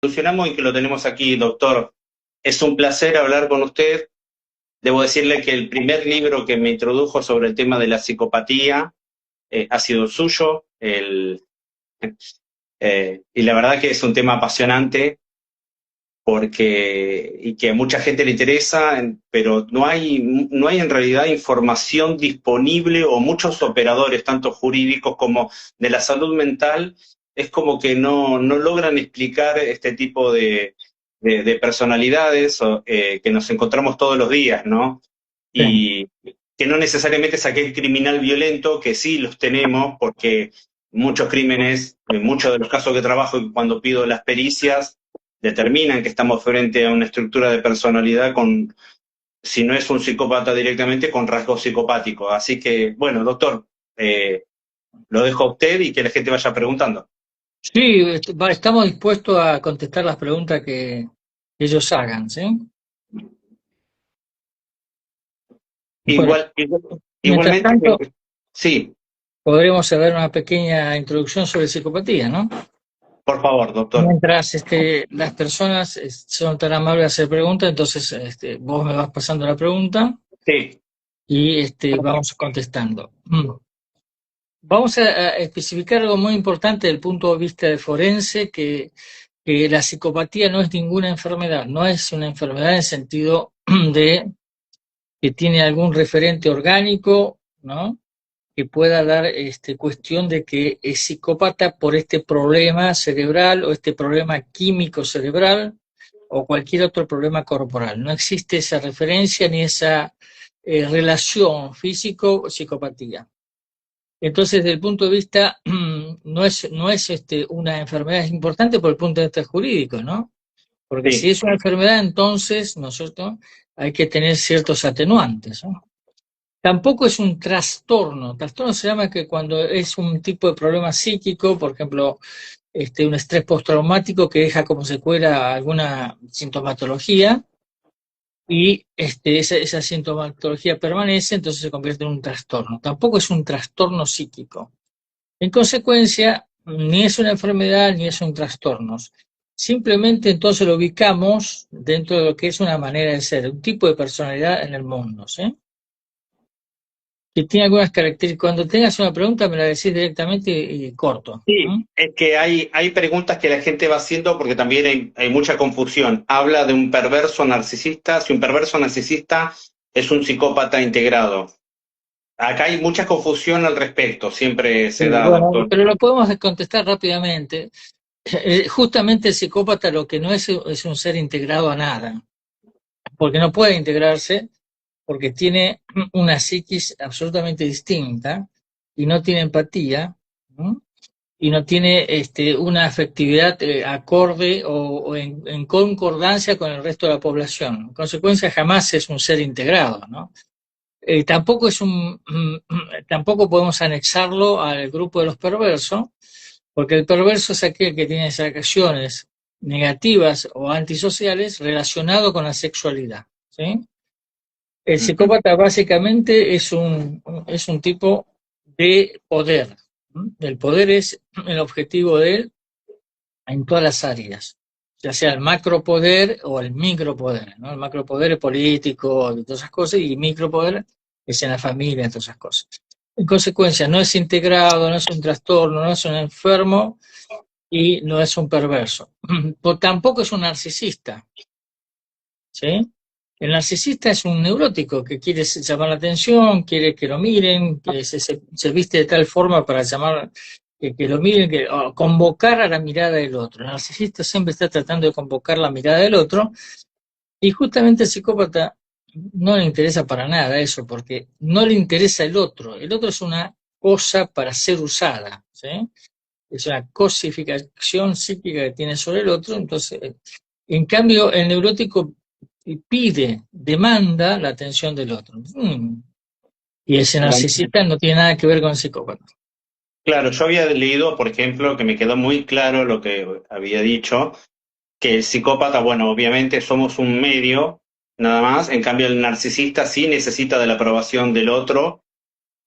Solucionamos y que lo tenemos aquí, doctor. Es un placer hablar con usted. Debo decirle que el primer libro que me introdujo sobre el tema de la psicopatía ha sido el suyo. Y la verdad que es un tema apasionante y que a mucha gente le interesa, pero no hay en realidad información disponible o muchos operadores, tanto jurídicos como de la salud mental, es como que no logran explicar este tipo de personalidades que nos encontramos todos los días, ¿no? Sí. Y que no necesariamente es aquel criminal violento, que sí los tenemos, porque muchos crímenes, en muchos de los casos que trabajo y cuando pido las pericias, determinan que estamos frente a una estructura de personalidad con, si no es un psicópata directamente, con rasgos psicopáticos. Así que, bueno, doctor, eh, lo dejo a usted y que la gente vaya preguntando. Sí, estamos dispuestos a contestar las preguntas que ellos hagan, ¿sí? Bueno, mientras Igualmente, tanto, sí, podremos hacer una pequeña introducción sobre psicopatía, ¿no? por favor, doctor. Mientras las personas son tan amables de hacer preguntas, entonces vos me vas pasando la pregunta Sí, y vamos contestando. Vamos a especificar algo muy importante desde el punto de vista de forense, que la psicopatía no es ninguna enfermedad, no es una enfermedad en el sentido de que tiene algún referente orgánico, ¿no? Que pueda dar cuestión de que es psicópata por este problema cerebral o este problema químico cerebral o cualquier otro problema corporal. No existe esa referencia ni esa relación físico-psicopatía. Entonces, desde el punto de vista, no es una enfermedad, es importante por el punto de vista jurídico, ¿no? Porque si sí. es una enfermedad, entonces, ¿no es cierto?, hay que tener ciertos atenuantes, ¿no? Tampoco es un trastorno. Trastorno se llama que cuando es un tipo de problema psíquico, por ejemplo, un estrés postraumático que deja como secuela alguna sintomatología y esa sintomatología permanece, entonces se convierte en un trastorno. Tampoco es un trastorno psíquico. En consecuencia, ni es una enfermedad ni es un trastorno. Simplemente entonces lo ubicamos dentro de lo que es una manera de ser, un tipo de personalidad en el mundo, ¿sí? Que tiene algunas características. Cuando tengas una pregunta me la decís directamente y corto. Sí, es que hay preguntas que la gente va haciendo porque también hay mucha confusión. Habla de un perverso narcisista, si un perverso narcisista es un psicópata integrado. Acá hay mucha confusión al respecto, siempre Sí, se da, bueno, doctor. pero lo podemos contestar rápidamente. Justamente el psicópata lo que no es un ser integrado a nada, porque no puede integrarse, porque tiene una psiquis absolutamente distinta y no tiene empatía, ¿no? Y no tiene una afectividad acorde o en concordancia con el resto de la población. En consecuencia, jamás es un ser integrado, ¿no? Tampoco tampoco podemos anexarlo al grupo de los perversos, porque el perverso es aquel que tiene esas acciones negativas o antisociales relacionado con la sexualidad, ¿sí? El Ujú, psicópata básicamente es un tipo de poder, ¿no? El poder es el objetivo de él en todas las áreas, ya sea el macropoder o el micropoder, ¿no? El macropoder es político, de todas esas cosas, y el micropoder es en la familia, de todas esas cosas. En consecuencia, no es integrado, no es un trastorno, no es un enfermo y no es un perverso. Tampoco es un narcisista, ¿sí? El narcisista es un neurótico que quiere llamar la atención, quiere que lo miren, que se viste de tal forma para llamar, que lo miren, o convocar a la mirada del otro. El narcisista siempre está tratando de convocar la mirada del otro y justamente el psicópata no le interesa para nada eso, porque no le interesa el otro. El otro es una cosa para ser usada, ¿sí? Es una cosificación psíquica que tiene sobre el otro. Entonces, en cambio, el neurótico pide, demanda la atención del otro. Y ese buenísimo. narcisista no tiene nada que ver con el psicópata. Claro, yo había leído, por ejemplo, que me quedó muy claro lo que había dicho, que el psicópata, bueno, obviamente somos un medio, nada más, en cambio el narcisista sí necesita de la aprobación del otro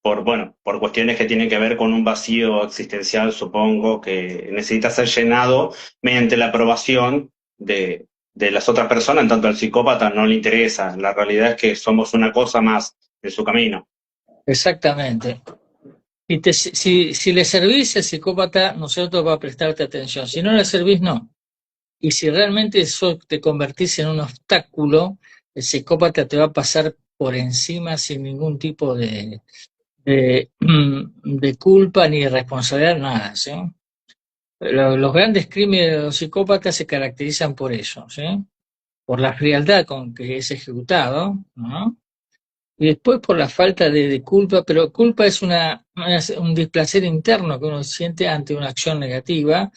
bueno, por cuestiones que tienen que ver con un vacío existencial, supongo, que necesita ser llenado mediante la aprobación de las otras personas, en tanto al psicópata no le interesa. La realidad es que somos una cosa más en su camino. Exactamente. Si le servís, el psicópata, ¿no es cierto?, va a prestarte atención. Si no le servís, no. Y si realmente eso te convertís en un obstáculo, el psicópata te va a pasar por encima sin ningún tipo de culpa ni de responsabilidad, nada, ¿sí? Los grandes crímenes de los psicópatas se caracterizan por eso, ¿sí? Por la frialdad con que es ejecutado, ¿no? Y después por la falta de culpa, pero culpa es un displacer interno que uno siente ante una acción negativa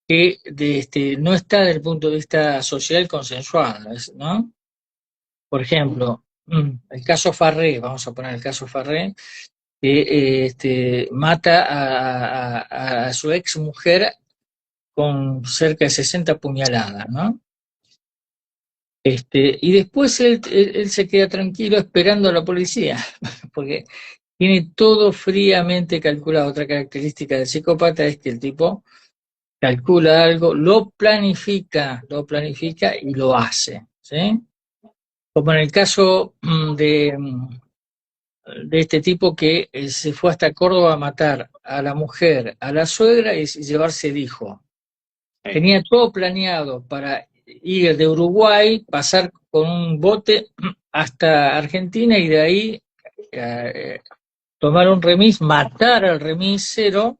que no está desde el punto de vista social consensuado, ¿no? Por ejemplo, el caso Farré, vamos a poner el caso Farré, que mata a su ex mujer con cerca de 60 puñaladas, ¿no? Y después él se queda tranquilo esperando a la policía, porque tiene todo fríamente calculado. Otra característica del psicópata es que el tipo calcula algo, lo planifica y lo hace, ¿sí? Como en el caso de este tipo que se fue hasta Córdoba a matar a la mujer, a la suegra y llevarse el hijo. Tenía todo planeado para ir de Uruguay, pasar con un bote hasta Argentina y de ahí tomar un remis, matar al remisero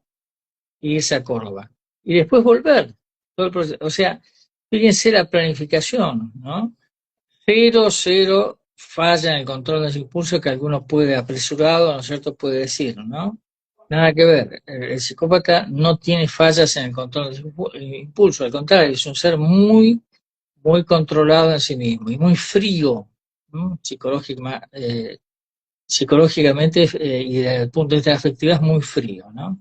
y irse a Córdoba. Y después volver. Todo el proceso. O sea, fíjense la planificación, ¿no? Cero falla en el control de los impulsos que alguno puede apresurado, ¿no es cierto?, puede decir, ¿no? Nada que ver. El psicópata no tiene fallas en el control de los impulsos, al contrario, es un ser muy controlado en sí mismo y muy frío, ¿no? Psicológicamente y desde el punto de vista afectivo es muy frío, ¿no?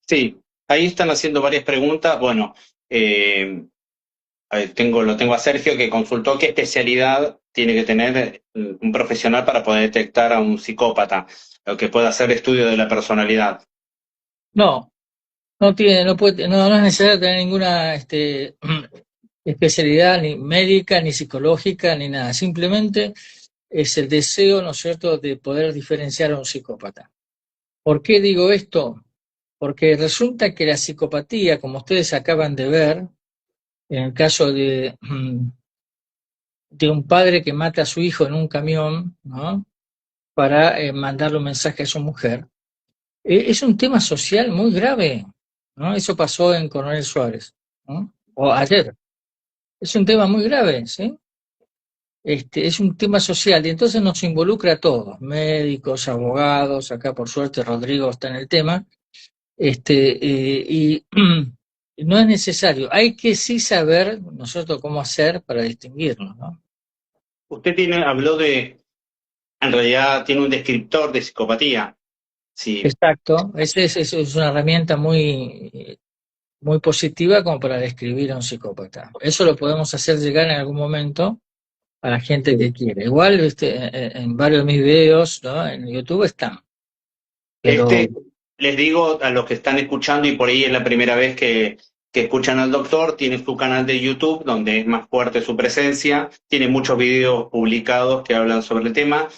Sí, ahí están haciendo varias preguntas. Bueno, lo tengo a Sergio que consultó qué especialidad tiene que tener un profesional para poder detectar a un psicópata, o que pueda hacer estudio de la personalidad. No, no es necesario tener ninguna especialidad ni médica, ni psicológica, ni nada. Simplemente es el deseo, ¿no es cierto?, de poder diferenciar a un psicópata. ¿Por qué digo esto? Porque resulta que la psicopatía, como ustedes acaban de ver, en el caso de un padre que mata a su hijo en un camión, ¿no?, para mandarle un mensaje a su mujer, es un tema social muy grave, ¿no? Eso pasó en Coronel Suárez, ¿no? O ayer. Es un tema muy grave, ¿sí? Es un tema social y entonces nos involucra a todos, médicos, abogados, acá por suerte Rodrigo está en el tema, y no es necesario, hay que sí saber nosotros cómo hacer para distinguirlo, ¿no? Usted habló en realidad tiene un descriptor de psicopatía. Sí, Exacto, es una herramienta muy positiva como para describir a un psicópata. Eso lo podemos hacer llegar en algún momento a la gente que quiere. Igual, en varios de mis videos, ¿no?, en YouTube están, pero les digo a los que están escuchando y por ahí es la primera vez que escuchan al doctor, tiene su canal de YouTube donde es más fuerte su presencia, tiene muchos videos publicados que hablan sobre el tema,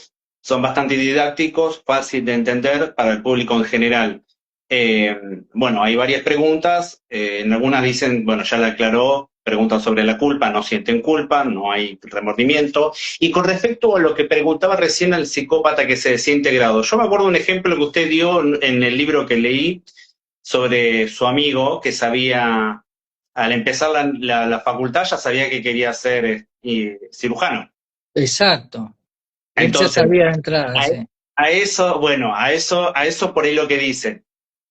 son bastante didácticos, fácil de entender para el público en general. Eh, bueno, hay varias preguntas, en algunas dicen, bueno, ya la aclaró, preguntan sobre la culpa, no sienten culpa, no hay remordimiento. Y con respecto a lo que preguntaba recién al psicópata que se decía integrado, yo me acuerdo un ejemplo que usted dio en el libro que leí sobre su amigo que sabía, al empezar la facultad ya sabía que quería ser cirujano. exacto. Él ya Entonces, sabía de entrada, a, sí. a eso, bueno, a eso por ahí lo que dicen.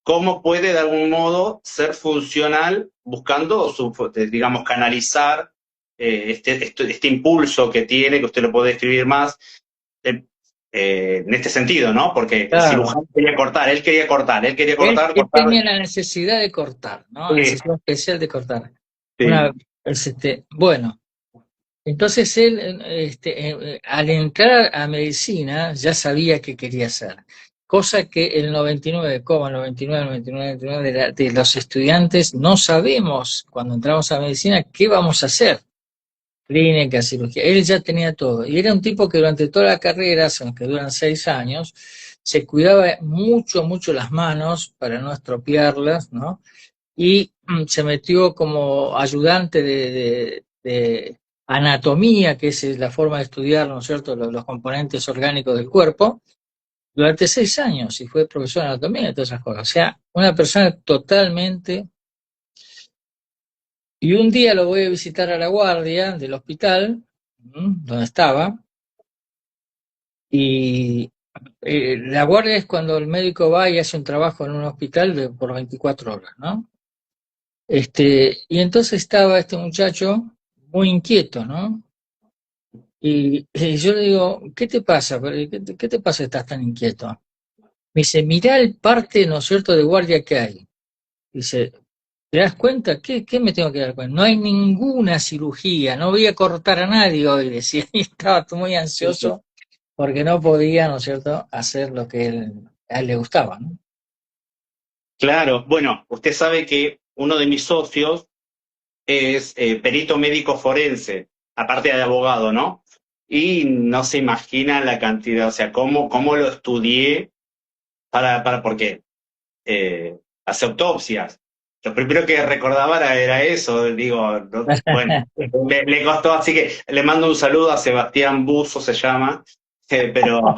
¿Cómo puede de algún modo ser funcional buscando, digamos, canalizar este impulso que tiene, que usted lo puede describir más, eh, en este sentido, ¿no? Porque el Claro. cirujano quería cortar, él quería cortar, él quería Él, cortar, él cortar. tenía la necesidad de cortar, ¿no? La Sí, necesidad especial de cortar. sí. Bueno, entonces él, al entrar a medicina, ya sabía qué quería hacer. cosa que el 99,9999 de los estudiantes no sabemos cuando entramos a medicina qué vamos a hacer. Clínica, cirugía, él ya tenía todo. Y era un tipo que durante toda la carrera, que duran 6 años, se cuidaba mucho, mucho las manos para no estropearlas, ¿no? Y se metió como ayudante de anatomía, que es la forma de estudiar, ¿no es cierto?, los componentes orgánicos del cuerpo, durante 6 años, y fue profesor de anatomía y todas esas cosas. O sea, una persona totalmente... Y un día lo voy a visitar a la guardia del hospital, donde estaba, y la guardia es cuando el médico va y hace un trabajo en un hospital por 24 horas, ¿no? Y entonces estaba este muchacho muy inquieto, ¿no? Y yo le digo, ¿qué te pasa? ¿Qué te pasa que estás tan inquieto? Me dice, mirá el parte, ¿no es cierto?, de guardia que hay. Dice, ¿te das cuenta? ¿Qué me tengo que dar cuenta? No hay ninguna cirugía, no voy a cortar a nadie hoy, decía, y estaba muy ansioso porque no podía, ¿no es cierto?, hacer lo que a él le gustaba, ¿no? Claro, bueno, usted sabe que uno de mis socios es perito médico forense, aparte de abogado, ¿no? Y no se imagina la cantidad, o sea, cómo lo estudié porque hace autopsias. Lo primero que recordaba era eso, digo, bueno, le costó, así que le mando un saludo a Sebastián Buzo, se llama, pero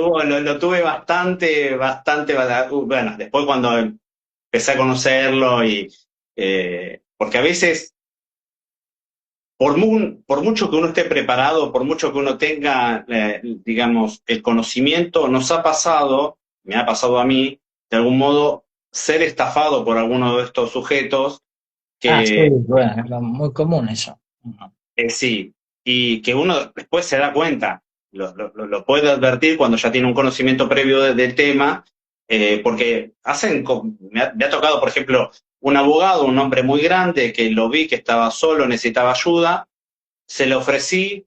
lo tuve bastante, bueno, después cuando empecé a conocerlo porque a veces por mucho que uno esté preparado, por mucho que uno tenga, digamos, el conocimiento, nos ha pasado, me ha pasado a mí, de algún modo, ser estafado por alguno de estos sujetos Ah, sí, que bueno, es muy común eso. sí, y que uno después se da cuenta, lo puede advertir cuando ya tiene un conocimiento previo del tema, porque me ha tocado, por ejemplo, un abogado, un hombre muy grande, que lo vi que estaba solo, necesitaba ayuda, se le ofrecí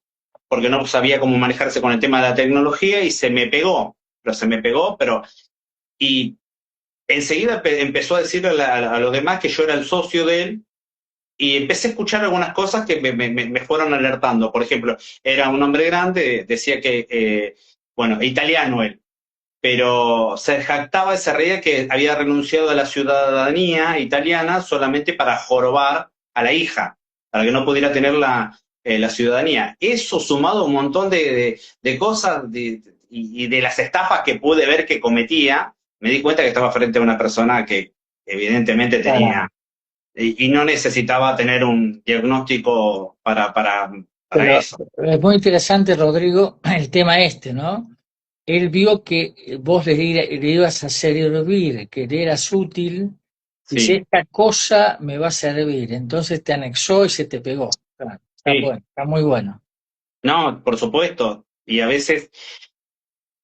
porque no sabía cómo manejarse con el tema de la tecnología y pero y enseguida empezó a decirle a los demás que yo era el socio de él y empecé a escuchar algunas cosas que me fueron alertando. Por ejemplo, era un hombre grande, decía que, bueno, italiano él, pero se jactaba y se reía que había renunciado a la ciudadanía italiana solamente para jorobar a la hija, para que no pudiera tener la ciudadanía. Eso sumado a un montón de cosas y de las estafas que pude ver que cometía, me di cuenta que estaba frente a una persona que evidentemente Claro, tenía y no necesitaba tener un diagnóstico para pero eso. es muy interesante, Rodrigo, el tema ¿no? Él vio que vos le ibas a servir, que le eras útil, dice, Sí, esta cosa me va a servir, entonces te anexó y se te pegó. Claro, está sí, bueno, está muy bueno. no, por supuesto. Y a veces,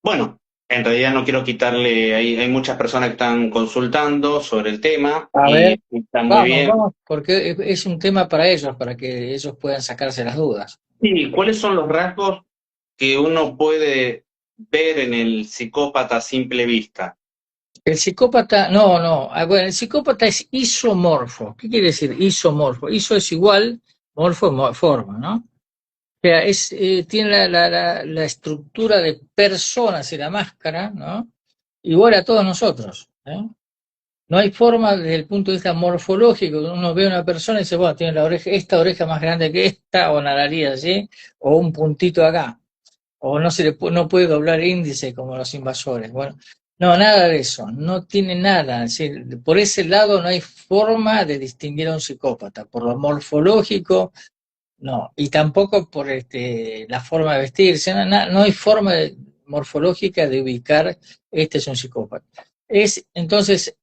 bueno, en realidad no quiero quitarle, hay muchas personas que están consultando sobre el tema A y ver, está muy vamos, bien. vamos, porque es un tema para ellos, para que ellos puedan sacarse las dudas. Sí, ¿cuáles son los rasgos que uno puede ver en el psicópata a simple vista? El psicópata, no, no, bueno, el psicópata es isomorfo. ¿Qué quiere decir isomorfo? Iso es igual, morfo es forma, ¿no? O sea, tiene la estructura de personas y la máscara, ¿no? Igual a todos nosotros, ¿eh? No hay forma desde el punto de vista morfológico, uno ve a una persona y dice, bueno, tiene esta oreja más grande que esta, o una nariz así, o un puntito acá, o no puede doblar el índice como los invasores. Bueno, no, nada de eso, no tiene nada. Es decir, por ese lado no hay forma de distinguir a un psicópata, por lo morfológico, no, y tampoco por la forma de vestirse, no hay forma morfológica de ubicar este es un psicópata. Es entonces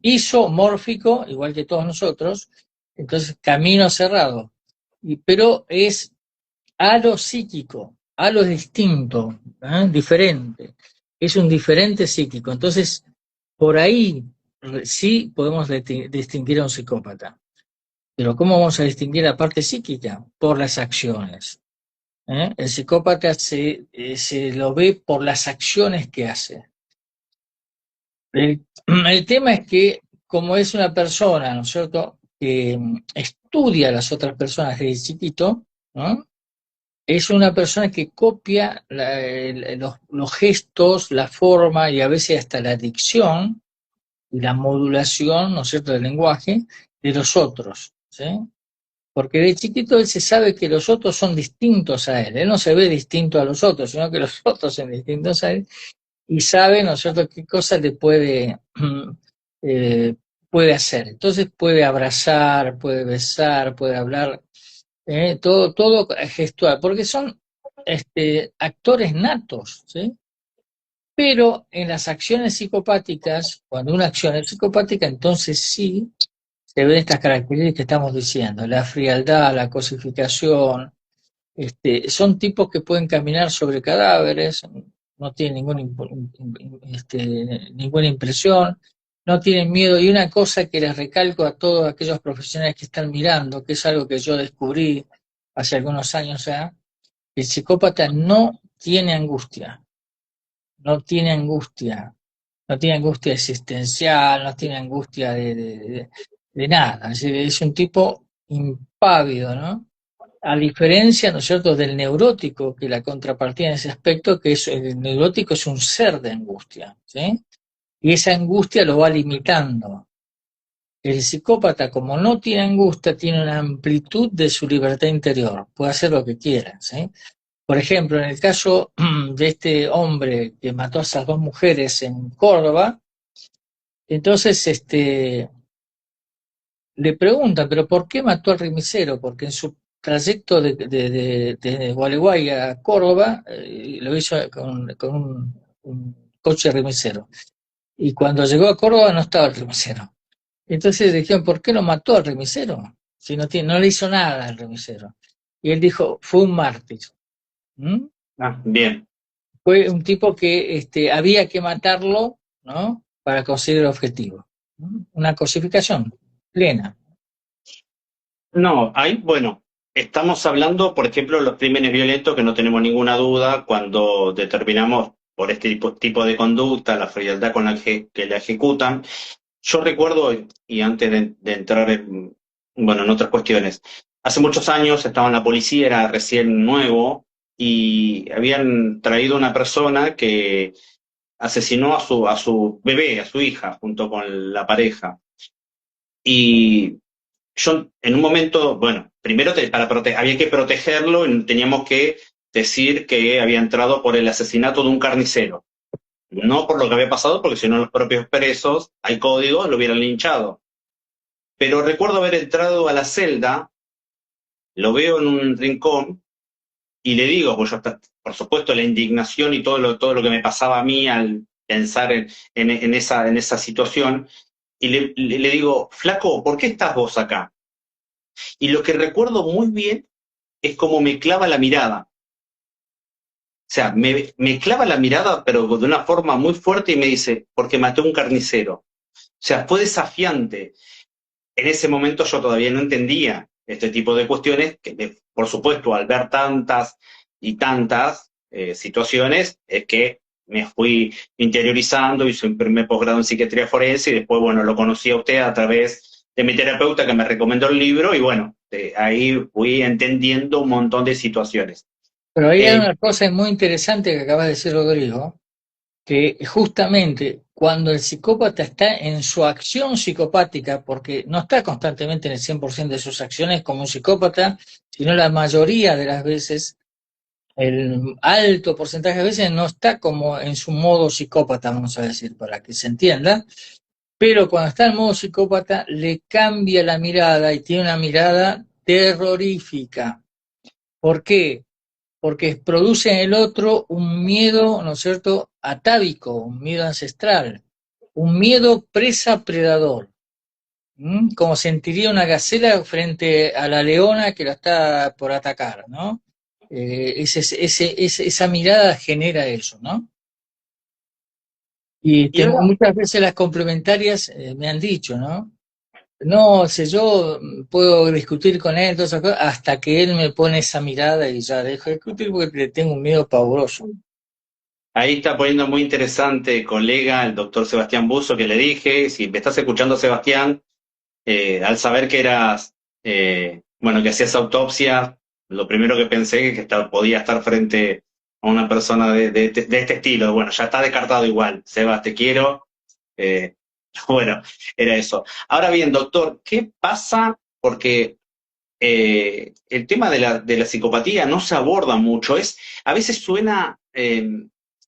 isomórfico, igual que todos nosotros, entonces camino cerrado, pero es a lo psíquico, a lo distinto, diferente, es un diferente psíquico, entonces por ahí sí podemos distinguir a un psicópata. Pero ¿cómo vamos a distinguir la parte psíquica? Por las acciones. ¿Eh? El psicópata se lo ve por las acciones que hace. El tema es que, como es una persona, ¿no es cierto?, que estudia a las otras personas desde chiquito, ¿no? Es una persona que copia los gestos, la forma y a veces hasta la dicción y la modulación, ¿no es cierto?, del lenguaje de los otros, ¿sí? Porque de chiquito él se sabe que los otros son distintos a él. Él no se ve distinto a los otros, sino que los otros son distintos a él y sabe, ¿no es cierto?, qué cosa le eh, puede hacer. Entonces puede abrazar, puede besar, puede hablar, todo gestual, porque son actores natos, ¿sí? Pero en las acciones psicopáticas, cuando una acción es psicopática, entonces sí se ven estas características que estamos diciendo, la frialdad, la cosificación, son tipos que pueden caminar sobre cadáveres, no tienen ninguna impresión, no tienen miedo. Y una cosa que les recalco a todos aquellos profesionales que están mirando, que es algo que yo descubrí hace algunos años ya, el psicópata no tiene angustia, no tiene angustia, no tiene angustia existencial, no tiene angustia de nada. Es un tipo impávido, ¿no? A diferencia, ¿no es cierto?, del neurótico, que la contrapartida en ese aspecto, que es el neurótico es un ser de angustia, ¿sí? Y esa angustia lo va limitando. El psicópata, como no tiene angustia, tiene una amplitud de su libertad interior, puede hacer lo que quiera, ¿sí? Por ejemplo, en el caso de este hombre que mató a esas dos mujeres en Córdoba, entonces le preguntan, ¿pero por qué mató al remisero? Porque en su trayecto de Gualeguay a Córdoba lo hizo con un coche remisero. Y cuando llegó a Córdoba no estaba el remisero. Entonces le dijeron, ¿por qué lo mató al remisero? Si no le hizo nada al remisero. Y él dijo, fue un mártir. ¿Mm? Ah, bien. Fue un tipo que había que matarlo, ¿no?, para conseguir el objetivo. ¿Mm? Una cosificación plena. No, ahí, bueno, estamos hablando, por ejemplo, de los crímenes violentos, que no tenemos ninguna duda cuando determinamos por este tipo de conducta, la frialdad con la que la ejecutan. Yo recuerdo, y antes de entrar en, bueno, en otras cuestiones, hace muchos años estaba en la policía, era recién nuevo, y habían traído una persona que asesinó a su bebé, a su hija, junto con la pareja. Y yo en un momento, bueno, primero había que protegerlo y teníamos que decir que había entrado por el asesinato de un carnicero. No por lo que había pasado, porque si no los propios presos, hay códigos, lo hubieran linchado. Pero recuerdo haber entrado a la celda, lo veo en un rincón y le digo, pues yo, por supuesto, la indignación y todo lo que me pasaba a mí al pensar en esa situación, y le digo, flaco, ¿por qué estás vos acá? Y lo que recuerdo muy bien es cómo me clava la mirada. O sea, me clava la mirada, pero de una forma muy fuerte y me dice, porque maté a un carnicero. O sea, fue desafiante. En ese momento yo todavía no entendía este tipo de cuestiones, que por supuesto al ver tantas y tantas situaciones, es que me fui interiorizando, hice un primer posgrado en psiquiatría forense y después, bueno, lo conocí a usted a través de mi terapeuta que me recomendó el libro y bueno, ahí fui entendiendo un montón de situaciones. Pero ahí hay Eh, una cosa muy interesante que acabas de decir, Rodrigo, que justamente cuando el psicópata está en su acción psicopática, porque no está constantemente en el 100% de sus acciones como un psicópata, sino la mayoría de las veces, el alto porcentaje de veces no está como en su modo psicópata, vamos a decir, para que se entienda, pero cuando está en modo psicópata le cambia la mirada y tiene una mirada terrorífica. ¿Por qué? Porque produce en el otro un miedo, ¿no es cierto?, atávico, un miedo ancestral, un miedo presa-predador, como sentiría una gacela frente a la leona que la está por atacar, ¿no? Esa mirada genera eso, ¿no? Y y ahora, muchas veces las complementarias me han dicho, ¿no? No, sé, yo puedo discutir con él, todas esas cosas, hasta que él me pone esa mirada y ya dejo de discutir porque le tengo un miedo pavoroso. ahí está poniendo muy interesante, colega, el doctor Sebastián Buzo, que le dije, si me estás escuchando, Sebastián, al saber que eras, bueno, que hacías autopsia, lo primero que pensé es que podía estar frente a una persona de este estilo. Bueno, ya está descartado igual. Sebas, te quiero. Eh, bueno, era eso. Ahora bien, doctor, ¿qué pasa? Porque el tema de la psicopatía no se aborda mucho. A veces suena,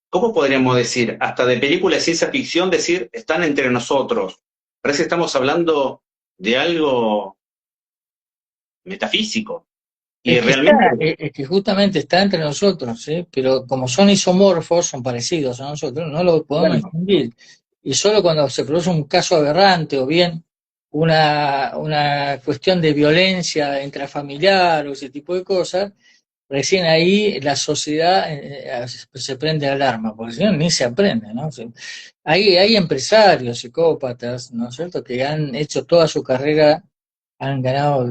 ¿cómo podríamos decir? Hasta de película de ciencia ficción decir, están entre nosotros. Parece que estamos hablando de algo metafísico. Y Es que está, realmente, es que justamente está entre nosotros, ¿eh? Pero como son isomorfos, son parecidos a nosotros, no lo podemos bueno, distinguir. Y solo cuando se produce un caso aberrante o bien una cuestión de violencia intrafamiliar o ese tipo de cosas, recién ahí la sociedad se prende alarma, porque si no ni se aprende, ¿no? Hay empresarios, psicópatas, ¿no es cierto?, que han hecho toda su carrera, han ganado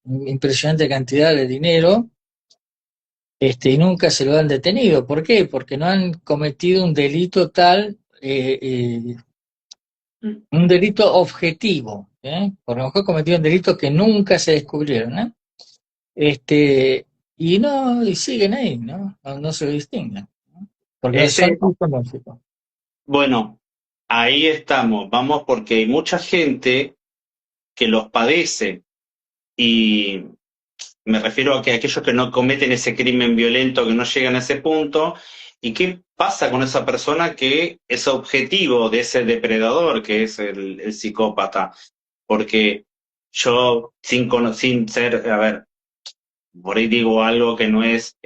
impresionante cantidad de dinero, y nunca se lo han detenido. ¿Por qué? Porque no han cometido un delito tal, un delito objetivo, ¿eh? Por lo mejor cometido un delito que nunca se descubrieron, ¿eh? Este, y siguen ahí, ¿no? No se lo distinguen, ¿no? Porque son ese, psicológicos. bueno, ahí estamos. Vamos porque hay mucha gente que los padece y me refiero a que aquellos que no cometen ese crimen violento, que no llegan a ese punto, ¿y qué pasa con esa persona que es objetivo de ese depredador, que es el psicópata? Porque yo, sin ser, a ver, por ahí digo algo que no es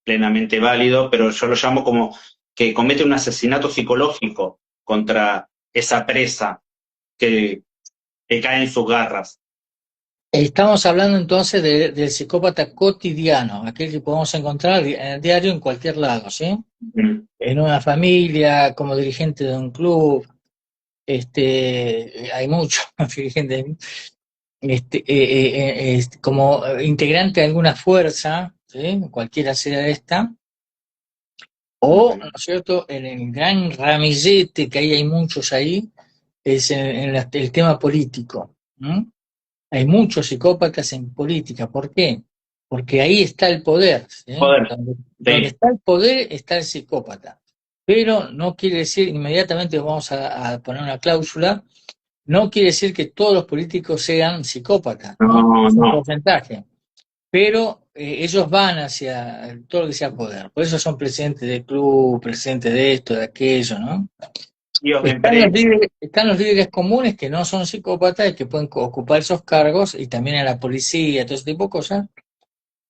plenamente válido, pero yo lo llamo como que comete un asesinato psicológico contra esa presa que, que cae en sus garras. Estamos hablando entonces del psicópata cotidiano, aquel que podemos encontrar en el diario en cualquier lado, ¿sí? Mm. En una familia, como dirigente de un club, hay muchos dirigentes, como integrante de alguna fuerza, ¿sí? Cualquiera sea esta, o, ¿no Ujú. es cierto?, en el gran ramillete, que ahí hay muchos ahí, es el tema político, ¿no? Hay muchos psicópatas en política. ¿Por qué? Porque ahí está el poder, ¿sí? Joder, Donde sí. está el poder está el psicópata. Pero no quiere decir, inmediatamente vamos a poner una cláusula, no quiere decir que todos los políticos sean psicópatas, ¿no? No, Es un no. porcentaje. Pero ellos van hacia todo lo que sea poder. Por eso son presidentes del club, presidentes de esto, de aquello, ¿no? Dios me pre. Están los líderes comunes que no son psicópatas y que pueden ocupar esos cargos, y también en la policía, todo ese tipo de cosas.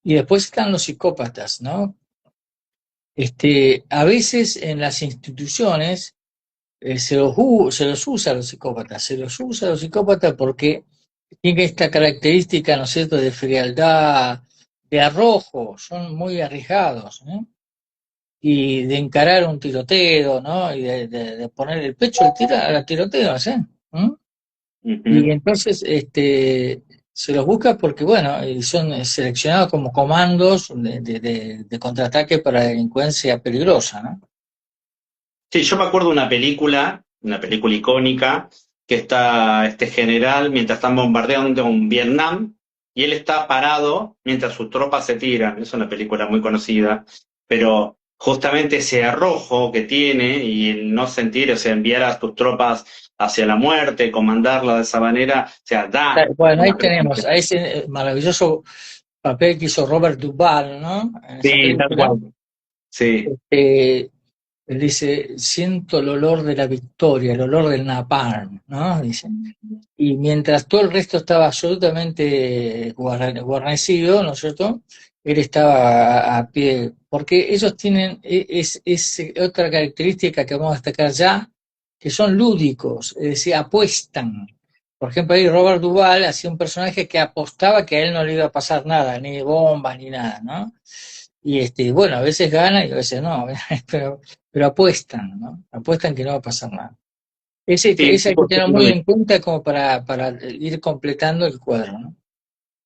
Y después están los psicópatas, ¿no? A veces en las instituciones se los usa a los psicópatas, se los usa a los psicópatas porque tienen esta característica, ¿no es cierto?, de frialdad, de arrojo, son muy arriesgados, ¿no? Y de encarar un tiroteo, ¿no? Y de poner el pecho a la tiroteo, ¿sí? ¿Mm? Y Ujú. entonces se los busca porque, bueno, son seleccionados como comandos de contraataque para delincuencia peligrosa, ¿no? Sí, yo me acuerdo de una película icónica, que está este general mientras están bombardeando en Vietnam y él está parado mientras sus tropas se tiran. Es una película muy conocida, pero justamente ese arrojo que tiene y el no sentir, o sea, enviar a tus tropas hacia la muerte, comandarla de esa manera, o sea, da Bueno, ahí una tenemos presencia. a ese maravilloso papel que hizo Robert Duvall, ¿no? En esa Sí, tal película. cual. Sí. Eh, Él dice, siento el olor de la victoria, el olor del napalm, ¿no? Dice. Y mientras todo el resto estaba absolutamente guarnecido, ¿no es cierto? Él estaba a pie, porque ellos tienen, es otra característica que vamos a destacar ya, que son lúdicos, es decir, apuestan. Por ejemplo, ahí Robert Duvall hacía un personaje que apostaba que a él no le iba a pasar nada, ni bombas, ni nada, ¿no? Y bueno, a veces gana y a veces no, pero apuestan, ¿no? Apuestan que no va a pasar nada. Sí, Ese hay que tenerlo muy en cuenta como para ir completando el cuadro, ¿no?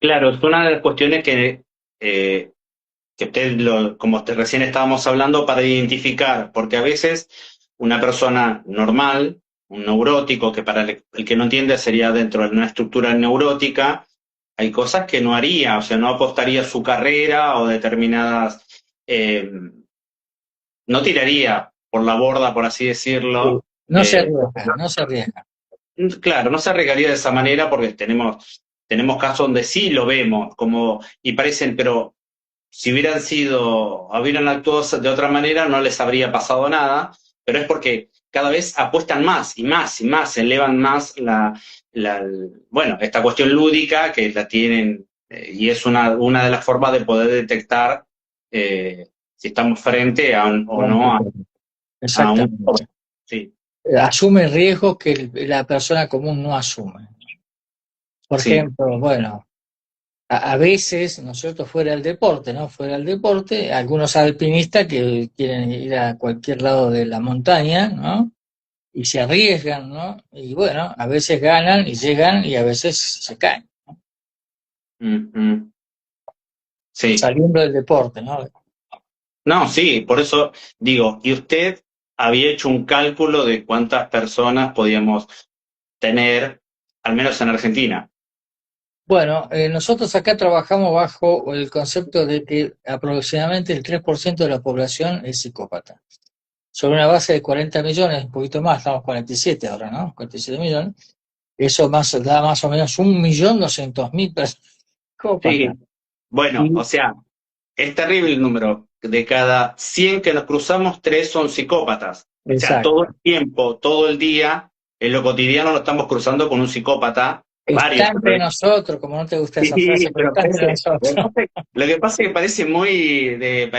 claro, es una de las cuestiones que que como recién estábamos hablando, para identificar, porque a veces una persona normal, un neurótico, que para el que no entiende sería dentro de una estructura neurótica, hay cosas que no haría, o sea, no apostaría su carrera o determinadas, eh, no tiraría por la borda, por así decirlo. No se arriesga, no se arriesga. Claro, no se arriesgaría de esa manera porque tenemos casos donde sí lo vemos, como, y parecen, pero si hubieran actuado de otra manera, no les habría pasado nada, pero es porque cada vez apuestan más y más y más, elevan más bueno, esta cuestión lúdica que la tienen, y es una de las formas de poder detectar si estamos frente o no a un... Exactamente. Sí, Asume riesgos que la persona común no asume. Por sí. ejemplo, bueno, a veces, ¿no es cierto?, fuera del deporte, ¿no? Fuera del deporte, algunos alpinistas que quieren ir a cualquier lado de la montaña, ¿no? Y se arriesgan, ¿no? Y bueno, a veces ganan y llegan y a veces se caen, Ujú. Sí. saliendo del deporte, ¿no? No, sí, por eso digo, ¿y usted había hecho un cálculo de cuántas personas podíamos tener, al menos en Argentina? Bueno, nosotros acá trabajamos bajo el concepto de que aproximadamente el 3% de la población es psicópata. Sobre una base de 40 millones, un poquito más, estamos 47 ahora, ¿no? 47 millones. Eso da más o menos 1.200.000 personas psicópatas. Sí. Bueno, Y, o sea, es terrible el número. De cada 100 que nos cruzamos, 3 son psicópatas. O sea, todo exacto. el tiempo, todo el día, en lo cotidiano nos estamos cruzando con un psicópata, Está varios. entre nosotros, como no te gusta esa frase, Sí, pero pero está entre nosotros. lo que pasa es que parece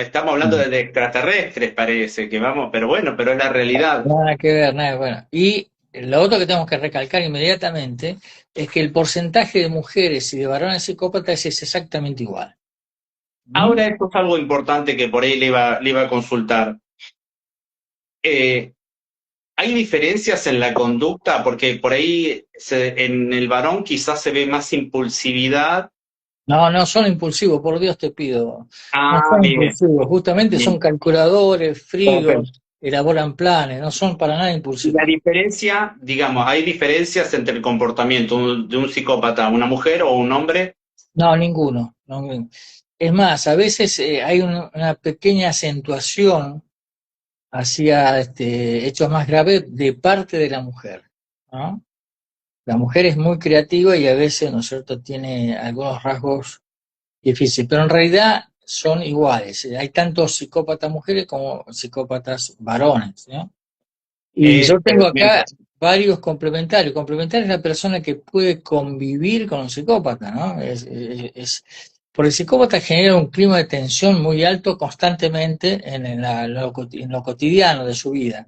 estamos hablando de extraterrestres, parece que vamos, pero bueno, pero es la realidad. Nada que ver, nada, bueno. Y lo otro que tenemos que recalcar inmediatamente es que el porcentaje de mujeres y de varones psicópatas es exactamente igual. ¿Mm? Ahora esto es algo importante que por ahí le iba a consultar. Eh, ¿Hay diferencias en la conducta? Porque por ahí en el varón quizás se ve más impulsividad. No, no son impulsivos, por Dios te pido. No Ah, son bien, impulsivos, justamente son bien. calculadores, Ok. fríos, elaboran planes, no son para nada Y la impulsivos. diferencia, digamos, ¿hay diferencias entre el comportamiento de un psicópata, una mujer o un hombre? No, ninguno. Es más, a veces hay una pequeña acentuación hacia hechos más graves de parte de la mujer, ¿no? La mujer es muy creativa y a veces, ¿no es cierto?, tiene algunos rasgos difíciles, pero en realidad son iguales. Hay tanto psicópatas mujeres como psicópatas varones, ¿no? Y yo tengo acá Mientras, varios complementarios. Complementario es la persona que puede convivir con un psicópata, ¿no? Porque el psicópata genera un clima de tensión muy alto constantemente en lo cotidiano de su vida.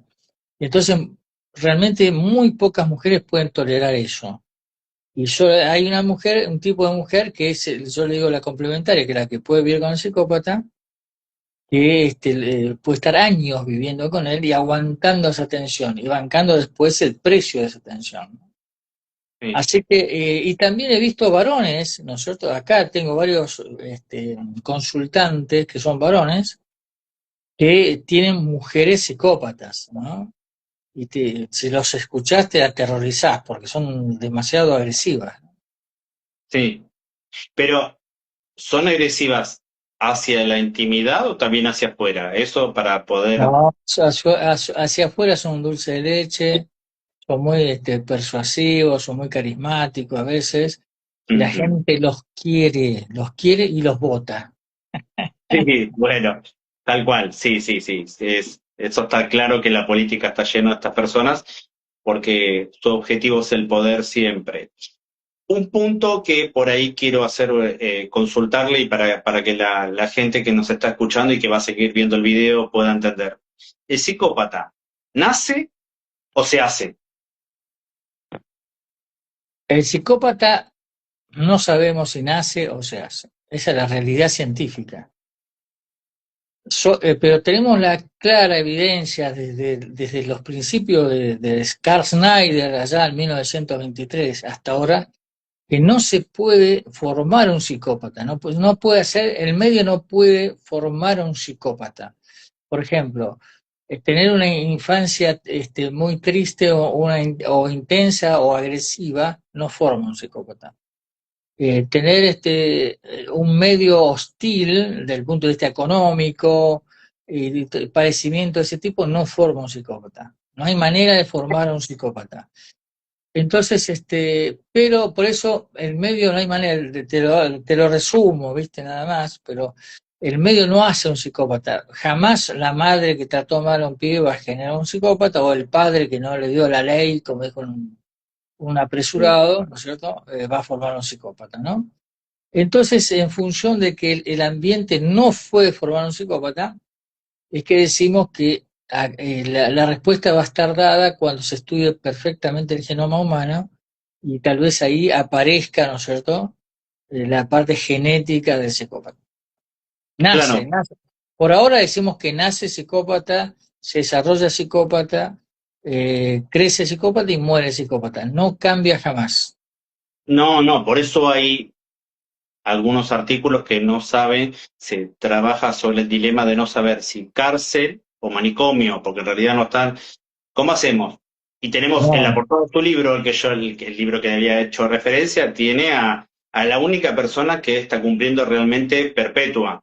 Y entonces, realmente muy pocas mujeres pueden tolerar eso. Y hay una mujer, un tipo de mujer que es, yo le digo la complementaria, que es la que puede vivir con el psicópata, que puede estar años viviendo con él y aguantando esa tensión y bancando después el precio de esa tensión. sí. Así que, y también he visto varones, ¿no es cierto? Acá tengo varios consultantes que son varones que tienen mujeres psicópatas, ¿no? Y si los escuchás te aterrorizás porque son demasiado agresivas. Sí, pero ¿son agresivas hacia la intimidad o también hacia afuera? Eso para poder... No, hacia afuera son un dulce de leche, son muy persuasivos, son muy carismáticos a veces, y la Ujú. gente los quiere y los vota. Sí, bueno, tal cual, sí, sí, sí. Eso está claro que la política está llena de estas personas porque su objetivo es el poder siempre. Un punto que por ahí quiero hacer, consultarle y para que la gente que nos está escuchando y que va a seguir viendo el video pueda entender. ¿El psicópata nace o se hace? El psicópata no sabemos si nace o se hace. Esa es la realidad científica. Pero tenemos la clara evidencia desde los principios de Carl Snyder, allá en 1923, hasta ahora, que no se puede formar un psicópata, no, pues no puede hacer, el medio no puede formar un psicópata. Por ejemplo, tener una infancia muy triste o intensa o agresiva no forma un psicópata. Tener un medio hostil desde el punto de vista económico y padecimiento de ese tipo no forma un psicópata. No hay manera de formar a un psicópata. Entonces, pero por eso el medio no hay manera, te lo resumo, viste, nada más, pero el medio no hace un psicópata. Jamás la madre que trató mal a un pibe va a generar un psicópata, o el padre que no le dio la ley, como dijo un apresurado, ¿no es cierto?, va a formar un psicópata, ¿no? Entonces, en función de que el ambiente no fue formar un psicópata, es que decimos que la respuesta va a estar dada cuando se estudie perfectamente el genoma humano y tal vez ahí aparezca, ¿no es cierto?, la parte genética del psicópata. Nace, Claro, nace. Por ahora decimos que nace psicópata, se desarrolla psicópata, crece psicópata y muere psicópata. No cambia jamás. no, no, por eso hay algunos artículos que no saben, se trabaja sobre el dilema de no saber si cárcel o manicomio, porque en realidad no están. ¿Cómo hacemos? Y tenemos en la No, portada de tu libro, el libro que había hecho referencia, tiene a la única persona que está cumpliendo realmente perpetua,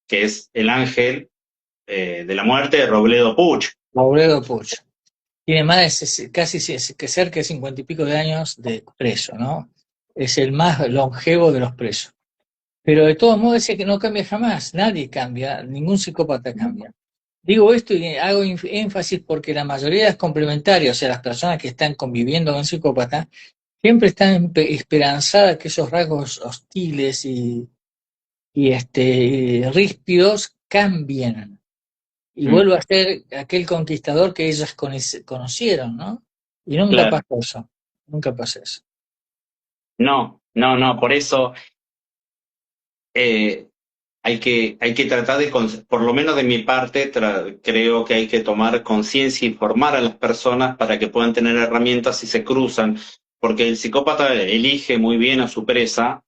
que es el ángel de la muerte, Robledo Puch. Lauredo Puch. Tiene más de casi que cerca de 50 y pico de años de preso, ¿no? Es el más longevo de los presos. Pero de todos modos dice que no cambia jamás, nadie cambia, ningún psicópata cambia. Digo esto y hago énfasis porque la mayoría de las complementarias, o sea, las personas que están conviviendo con psicópatas, siempre están esperanzadas que esos rasgos hostiles y ríspidos cambien y Mm, vuelva a ser aquel conquistador que ellos conocieron, ¿no? Y nunca claro. pasó eso, nunca pasó eso. No, no, no, por eso eh, hay que tratar de, por lo menos de mi parte, creo que hay que tomar conciencia, informar a las personas para que puedan tener herramientas si se cruzan, porque el psicópata elige muy bien a su presa,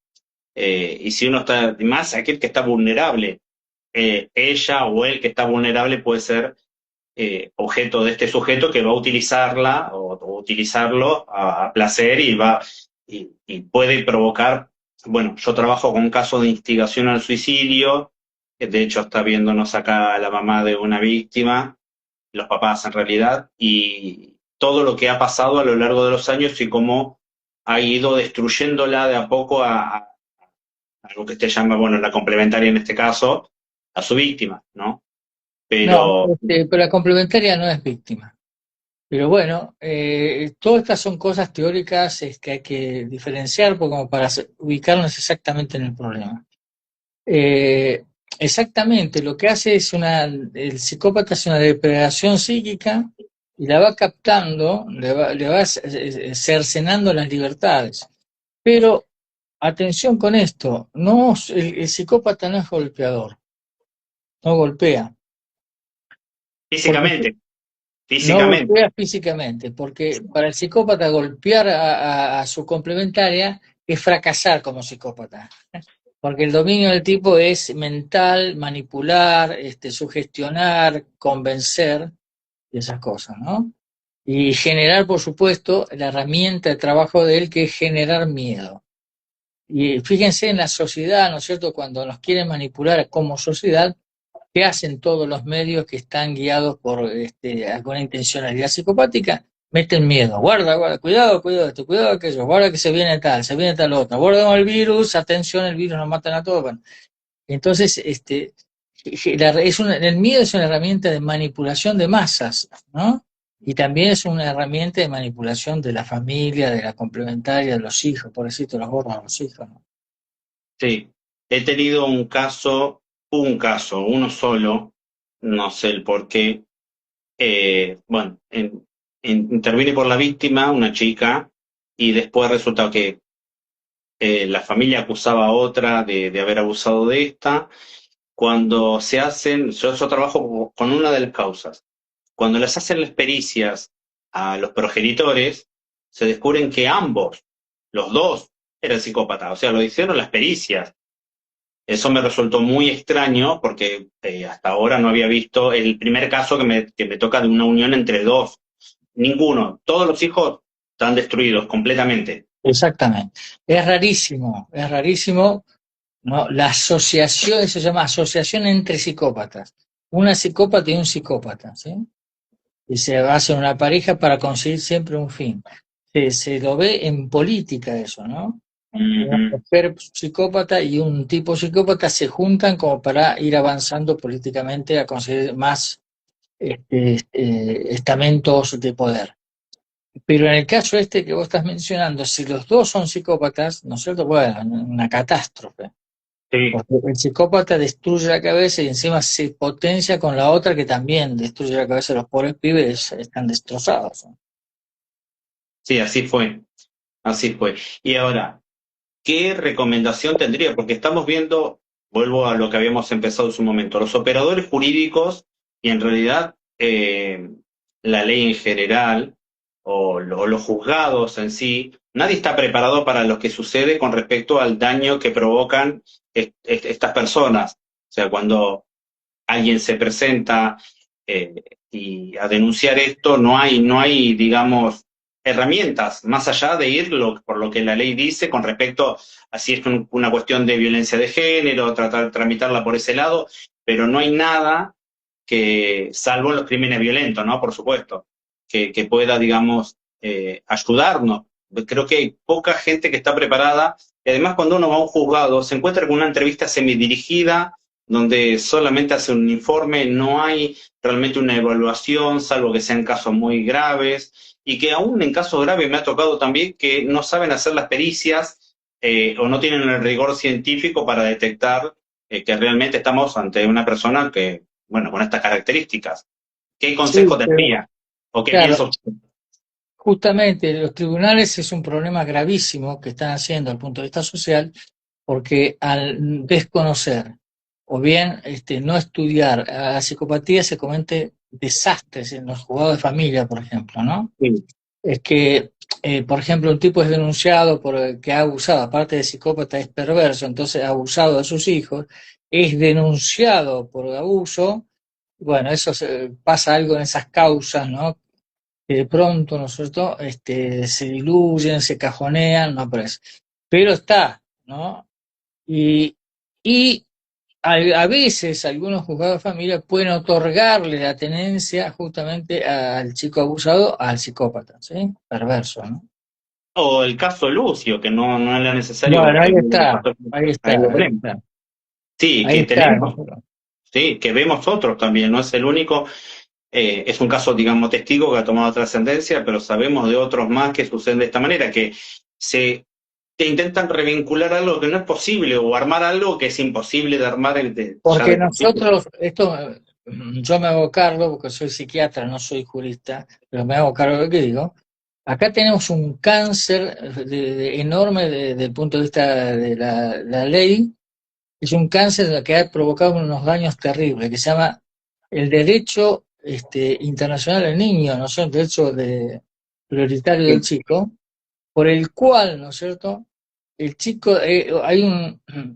y si uno está, más aquel que está vulnerable, ella o él que está vulnerable puede ser objeto de este sujeto que va a utilizarla o utilizarlo a placer y puede provocar, bueno, yo trabajo con casos de instigación al suicidio, que de hecho está viéndonos acá la mamá de una víctima, los papás en realidad, y todo lo que ha pasado a lo largo de los años y cómo ha ido destruyéndola de a poco a lo que se llama, bueno, la complementaria en este caso, a su víctima, ¿no? No, Pero pero la complementaria no es víctima. Pero bueno, todas estas son cosas teóricas que hay que diferenciar como para ubicarnos exactamente en el problema. Eh, Exactamente, lo que hace es el psicópata hace una depredación psíquica y la va captando, le va cercenando las libertades. Pero atención con esto, no, el psicópata no es golpeador, no golpea, porque físicamente, no físicamente. golpea físicamente, porque para el psicópata golpear a su complementaria es fracasar como psicópata. Porque el dominio del tipo es mental, manipular, sugestionar, convencer y esas cosas, ¿no? Y generar, por supuesto, la herramienta de trabajo de él que es generar miedo. Y fíjense en la sociedad, ¿no es cierto? Cuando nos quieren manipular como sociedad, ¿qué hacen todos los medios que están guiados por alguna intencionalidad psicopática? Meten miedo, guarda, guarda, cuidado, cuidado esto, cuidado aquello, guarda que se viene tal otro, guardemos el virus, atención, el virus nos matan a todos. Bueno, entonces, el miedo es una herramienta de manipulación de masas, ¿no? Y también es una herramienta de manipulación de la familia, de la complementaria, de los hijos, por decirte los borran a los hijos, ¿no? Sí, he tenido un caso, uno solo, no sé el por qué. Bueno, intervine por la víctima, una chica, y después resulta que la familia acusaba a otra de haber abusado de esta. Cuando se hacen, yo trabajo con una de las causas. Cuando les hacen las pericias a los progenitores, se descubren que ambos, los dos, era el psicópata. O sea, lo hicieron las pericias. Eso me resultó muy extraño porque hasta ahora no había visto el primer caso que me toca de una unión entre dos. Ninguno. Todos los hijos están destruidos completamente. Exactamente. Es rarísimo, ¿no? La asociación, se llama asociación entre psicópatas. Una psicópata y un psicópata, ¿sí? Y se hace una pareja para conseguir siempre un fin. Se lo ve en política eso, ¿no? Una Ujú. mujer psicópata y un tipo psicópata se juntan como para ir avanzando políticamente a conseguir más estamentos de poder. Pero en el caso este que vos estás mencionando, si los dos son psicópatas, ¿no es cierto? Bueno, una catástrofe. Sí, Porque el psicópata destruye la cabeza y encima se potencia con la otra que también destruye la cabeza. Los pobres pibes están destrozados, ¿no? sí, así fue. Así fue. Y ahora, ¿qué recomendación tendría? Porque estamos viendo, vuelvo a lo que habíamos empezado en su momento, los operadores jurídicos y en realidad la ley en general o los juzgados en sí, nadie está preparado para lo que sucede con respecto al daño que provocan estas personas. O sea, cuando alguien se presenta eh, y a denunciar esto, no hay, digamos, herramientas más allá de ir por lo que la ley dice con respecto a si es una cuestión de violencia de género, tratar de tramitarla por ese lado, pero no hay nada que, salvo los crímenes violentos, ¿no? Por supuesto, que pueda, digamos, ayudarnos. Creo que hay poca gente que está preparada. Y además, cuando uno va a un juzgado, se encuentra con una entrevista semidirigida donde solamente hace un informe, no hay realmente una evaluación, salvo que sean casos muy graves, y que aún en casos graves me ha tocado también que no saben hacer las pericias o no tienen el rigor científico para detectar que realmente estamos ante una persona que, bueno, con estas características. ¿Qué Sí, consejo pero tendría? ¿O qué claro, pienso? justamente los tribunales es un problema gravísimo que están haciendo desde el punto de vista social, porque al desconocer o bien no estudiar a la psicopatía se cometen desastres en los juzgados de familia, por ejemplo, ¿no? Sí, Es que, por ejemplo, un tipo es denunciado por que ha abusado, aparte de psicópata, es perverso, entonces ha abusado de sus hijos, es denunciado por abuso, bueno, pasa algo en esas causas, ¿no? Que de pronto, ¿no es cierto?, se diluyen, se cajonean, no aparece. Pero está, ¿no? Y, y a veces algunos juzgados de familia pueden otorgarle la tenencia justamente al chico abusado al psicópata, ¿sí? Perverso, ¿no? o el caso Lucio, que no era necesario Bueno, que ahí le está, pasó. ahí Ahí está, lo ahí tenemos. está, Sí, ahí que está, ¿no? tenemos, sí, que vemos otros también, no es el único. Es un caso, digamos, testigo que ha tomado trascendencia, pero sabemos de otros más que suceden de esta manera, que se que intentan revincular algo que no es posible o armar algo que es imposible de armar ya Porque de por sí. nosotros, yo me hago cargo, porque soy psiquiatra, no soy jurista, pero me hago cargo de lo que digo. Acá tenemos un cáncer enorme desde el punto de vista de la ley. Es un cáncer que ha provocado unos daños terribles, que se llama el derecho internacional del niño, ¿no es cierto? El derecho prioritario del chico, por el cual, ¿no es cierto? El chico,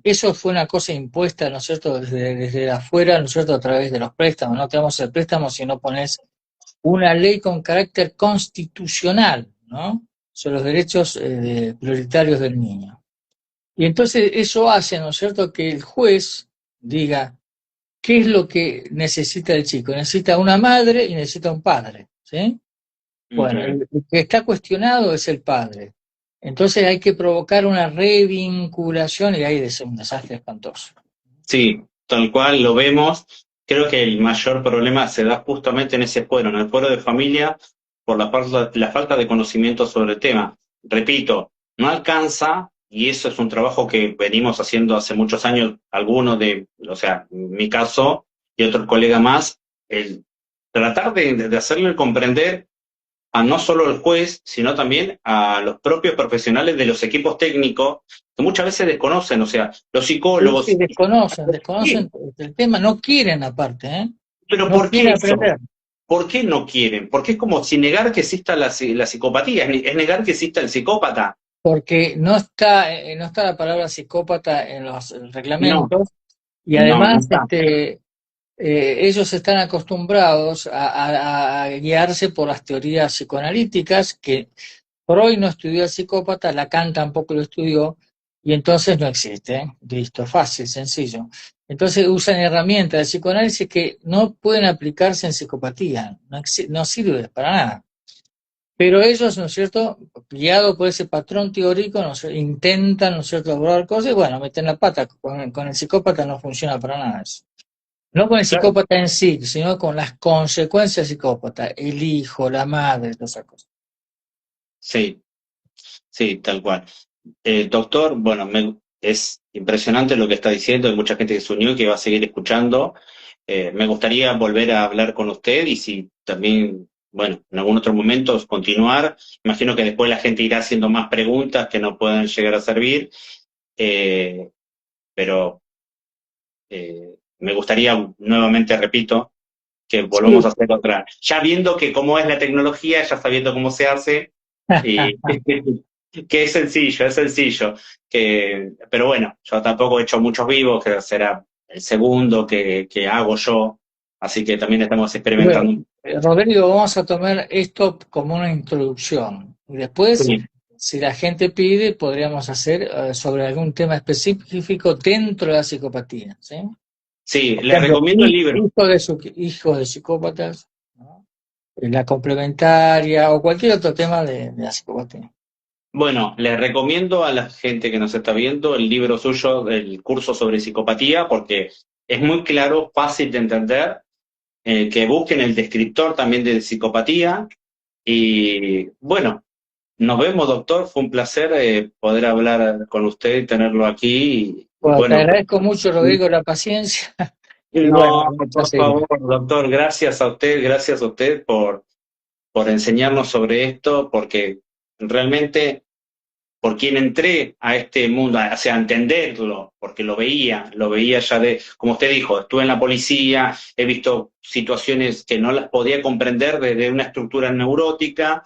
eso fue una cosa impuesta, ¿no es cierto?, desde afuera, ¿no es cierto?, a través de los préstamos. No te damos el préstamo si no pones una ley con carácter constitucional, ¿no? Sobre los derechos prioritarios del niño. Y entonces eso hace, ¿no es cierto?, que el juez diga qué es lo que necesita el chico. Necesita una madre y necesita un padre, ¿sí? Bueno, Ujú. el que está cuestionado es el padre. Entonces hay que provocar una revinculación y ahí es un desastre espantoso. Sí, tal cual lo vemos. Creo que el mayor problema se da justamente en ese fuero, en el fuero de familia, por la falta de conocimiento sobre el tema. Repito, no alcanza, y eso es un trabajo que venimos haciendo hace muchos años, algunos o sea, mi caso y otros colegas más, el tratar de hacerle comprender a no solo al juez, sino también a los propios profesionales de los equipos técnicos, que muchas veces desconocen, o sea, los Sí, sí, psicólogos. desconocen el tema, no quieren aparte, ¿eh? Pero No ¿por qué quieren eso? aprender. ¿Por qué no quieren? Porque es como si negar que exista la psicopatía, es negar que exista el psicópata. porque no está la palabra psicópata en los No, reglamentos, y no, no además está. ellos están acostumbrados a guiarse por las teorías psicoanalíticas, que Freud no estudió al psicópata, Lacan tampoco lo estudió, y entonces no existe, ¿eh? Listo, fácil, sencillo. Entonces usan herramientas de psicoanálisis que no pueden aplicarse en psicopatía, no sirve para nada. Pero ellos, ¿no es cierto?, guiados por ese patrón teórico, intentan, ¿no es cierto?, lograr cosas y bueno, meten la pata. Con el psicópata no funciona para nada eso. No con el Claro. psicópata en sí, sino con las consecuencias del psicópata, el hijo, la madre, todas esas cosas. Sí, sí, tal cual. Doctor, bueno, es impresionante lo que está diciendo, hay mucha gente que se unió y que va a seguir escuchando. Me gustaría volver a hablar con usted y si también, bueno, en algún otro momento continuar. Imagino que después la gente irá haciendo más preguntas que no puedan llegar a servir, eh, pero me gustaría nuevamente, repito, que volvamos Sí. a hacer otra. Ya viendo que cómo es la tecnología, ya sabiendo cómo se hace, y que es sencillo, es sencillo. Pero bueno, yo tampoco he hecho muchos vivos, que será el segundo que hago yo, así que también estamos Bueno, experimentando. Rodrigo, vamos a tomar esto como una introducción. Y después, Sí, si la gente pide, podríamos hacer sobre algún tema específico dentro de la psicopatía, ¿sí? sí, Por les ejemplo, recomiendo el libro. hijos de psicópatas, ¿no? La complementaria o cualquier otro tema de la psicopatía. Bueno, les recomiendo a la gente que nos está viendo el libro suyo, el curso sobre psicopatía, porque es muy claro, fácil de entender, que busquen el descriptor también de psicopatía. Y bueno, nos vemos, doctor. Fue un placer poder hablar con usted y tenerlo aquí. Y Bueno, te bueno, agradezco mucho, Rodrigo, la paciencia. Y bueno, no, vamos a por seguir. favor, doctor, gracias a usted por enseñarnos sobre esto, porque realmente por quien entré a este mundo, o sea, a entenderlo, porque lo veía ya como usted dijo, estuve en la policía, he visto situaciones que no las podía comprender desde una estructura neurótica,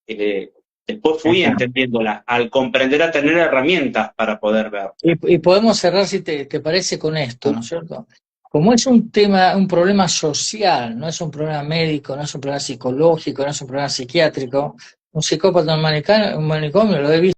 eh, después fui entendiéndolas, al comprender a tener herramientas para poder ver. Y podemos cerrar, si te parece, con esto, ¿no es cierto? Como es un tema, un problema social, no es un problema médico, no es un problema psicológico, no es un problema psiquiátrico, un psicópata en un manicomio lo he visto.